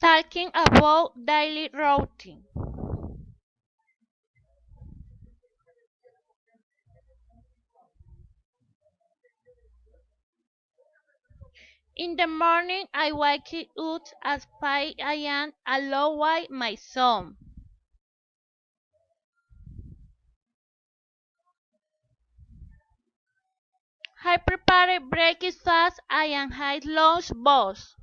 Talking about daily routine. In the morning, I wake up at 5 a.m. along with my son. I prepare breakfast and have lunch box.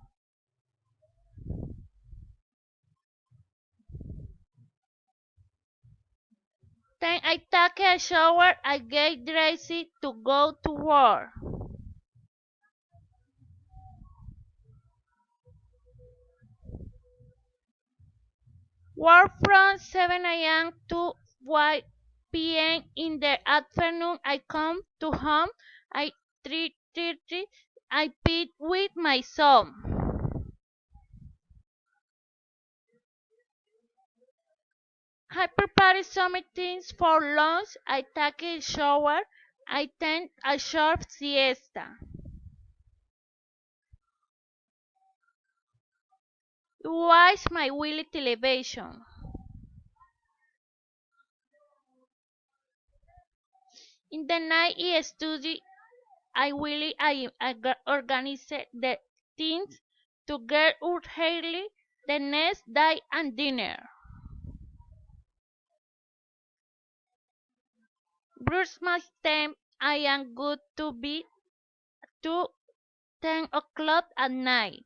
Then I take a shower and get dressed to go to work. Work from 7 a.m. to 1 p.m. In the afternoon, I come to home at 3:30. I eat with my son. I prepare some things for lunch. I take a shower. I take a short siesta. Watch my weekly television. In the night I study. I organize the things to get up early the next day and dinner. Bruce my time. I am good to be to 10 o'clock at night.